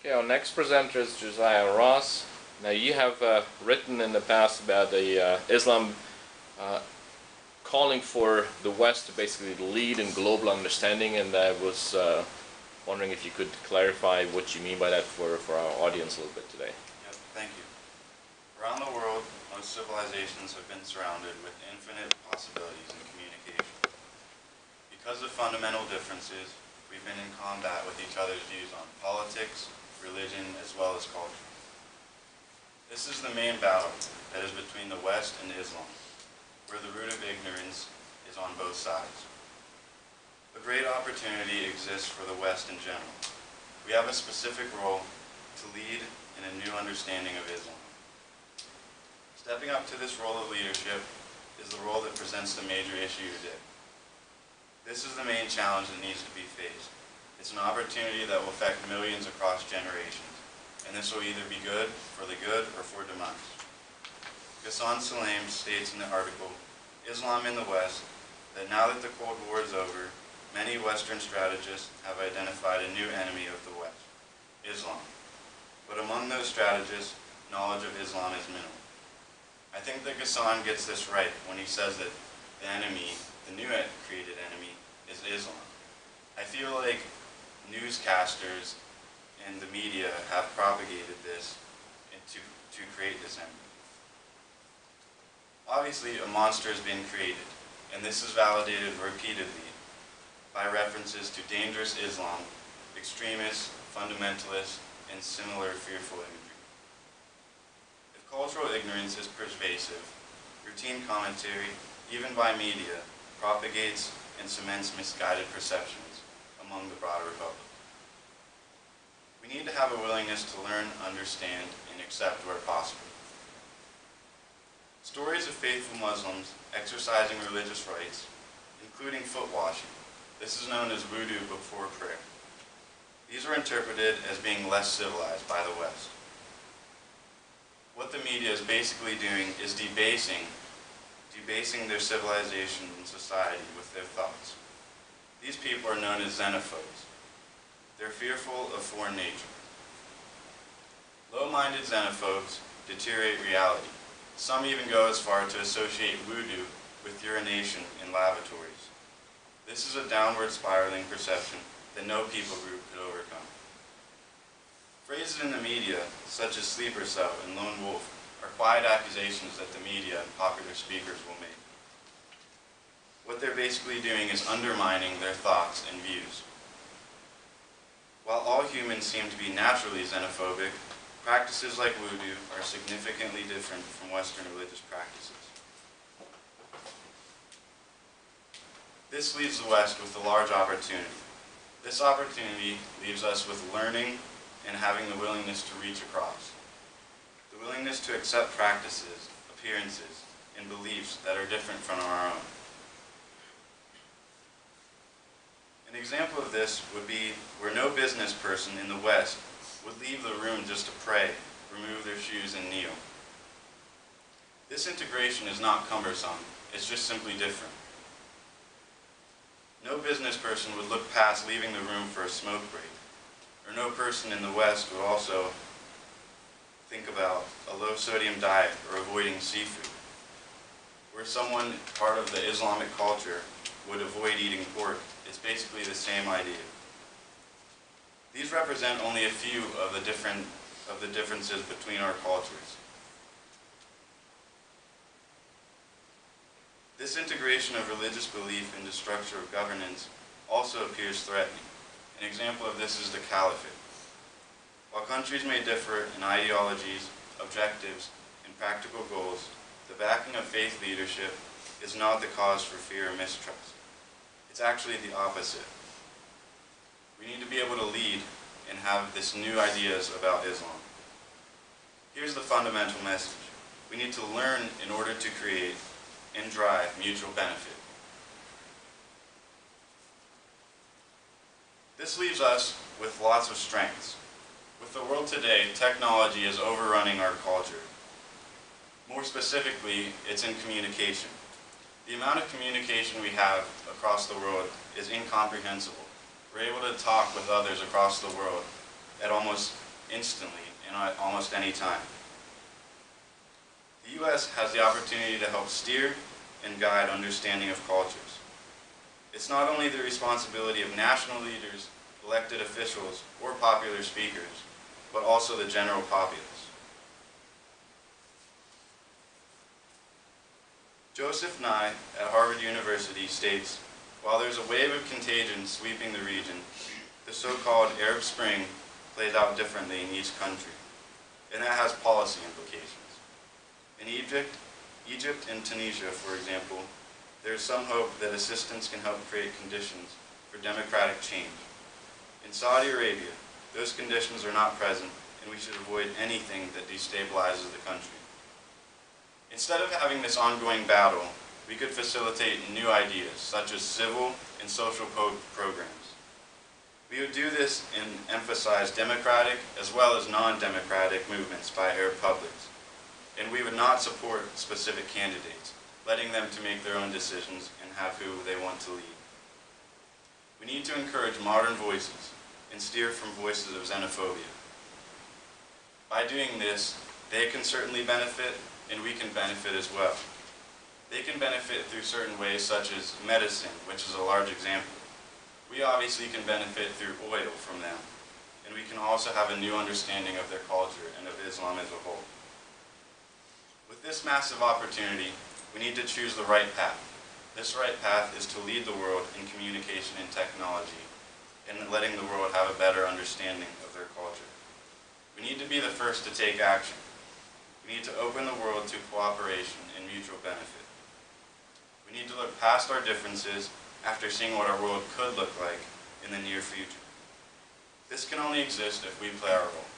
Okay, our next presenter is Josiah Ross. Now you have written in the past about Islam calling for the West to basically lead in global understanding, and I was wondering if you could clarify what you mean by that for our audience a little bit today. Yep, thank you. Around the world, most civilizations have been surrounded with infinite possibilities in communication. Because of fundamental differences, we've been in combat with each other's views on politics, religion, as well as culture. This is the main battle that is between the West and Islam, where the root of ignorance is on both sides. A great opportunity exists for the West in general. We have a specific role to lead in a new understanding of Islam. Stepping up to this role of leadership is the role that presents the major issue today. This is the main challenge that needs to be faced. It's an opportunity that will affect millions across generations, and this will either be good for the good or for demise. Ghassan Salam states in the article, Islam in the West, that now that the Cold War is over, many Western strategists have identified a new enemy of the West, Islam. But among those strategists, knowledge of Islam is minimal. I think that Ghassan gets this right when he says that the enemy, the new created enemy, is Islam. I feel like newscasters and the media have propagated this to create this enemy. Obviously, a monster has been created, and this is validated repeatedly by references to dangerous Islam, extremists, fundamentalists, and similar fearful imagery. If cultural ignorance is pervasive, routine commentary, even by media, propagates and cements misguided perceptions among the broader public. We need to have a willingness to learn, understand, and accept where possible. Stories of faithful Muslims exercising religious rites, including foot washing. This is known as wudu before prayer. These are interpreted as being less civilized by the West. What the media is basically doing is debasing their civilization and society with their thoughts. These people are known as xenophobes. They're fearful of foreign nature. Low-minded xenophobes deteriorate reality. Some even go as far to associate wudu with urination in lavatories. This is a downward spiraling perception that no people group could overcome. Phrases in the media, such as sleeper cell and lone wolf, are quiet accusations that the media and popular speakers will make. What they're basically doing is undermining their thoughts and views. While all humans seem to be naturally xenophobic, practices like wudu are significantly different from Western religious practices. This leaves the West with a large opportunity. This opportunity leaves us with learning and having the willingness to reach across. The willingness to accept practices, appearances, and beliefs that are different from our own. An example of this would be where no business person in the West would leave the room just to pray, remove their shoes, and kneel. This integration is not cumbersome, it's just simply different. No business person would look past leaving the room for a smoke break, or no person in the West would also think about a low-sodium diet or avoiding seafood. Where someone, part of the Islamic culture, would avoid eating pork, it's basically the same idea. These represent only a few of the differences between our cultures. This integration of religious belief into structure of governance also appears threatening. An example of this is the caliphate. While countries may differ in ideologies, objectives, and practical goals, the backing of faith leadership is not the cause for fear or mistrust. It's actually the opposite. We need to be able to lead and have this new ideas about Islam. Here's the fundamental message. We need to learn in order to create and drive mutual benefit. This leaves us with lots of strengths. With the world today, technology is overrunning our culture. More specifically, it's in communication. The amount of communication we have across the world is incomprehensible. We're able to talk with others across the world at almost instantly and at almost any time. The U.S. has the opportunity to help steer and guide understanding of cultures. It's not only the responsibility of national leaders, elected officials, or popular speakers, but also the general populace. Joseph Nye at Harvard University states, while there's a wave of contagion sweeping the region, the so-called Arab Spring plays out differently in each country, and that has policy implications. In Egypt and Tunisia, for example, there is some hope that assistance can help create conditions for democratic change. In Saudi Arabia, those conditions are not present, and we should avoid anything that destabilizes the country. Instead of having this ongoing battle, we could facilitate new ideas, such as civil and social programs. We would do this and emphasize democratic as well as non-democratic movements by Arab publics. And we would not support specific candidates, letting them to make their own decisions and have who they want to lead. We need to encourage modern voices and steer from voices of xenophobia. By doing this, they can certainly benefit, and we can benefit as well. They can benefit through certain ways, such as medicine, which is a large example. We obviously can benefit through oil from them, and we can also have a new understanding of their culture and of Islam as a whole. With this massive opportunity, we need to choose the right path. This right path is to lead the world in communication and technology, and letting the world have a better understanding of their culture. We need to be the first to take action. We need to open the world to cooperation and mutual benefit. We need to look past our differences after seeing what our world could look like in the near future. This can only exist if we play our role.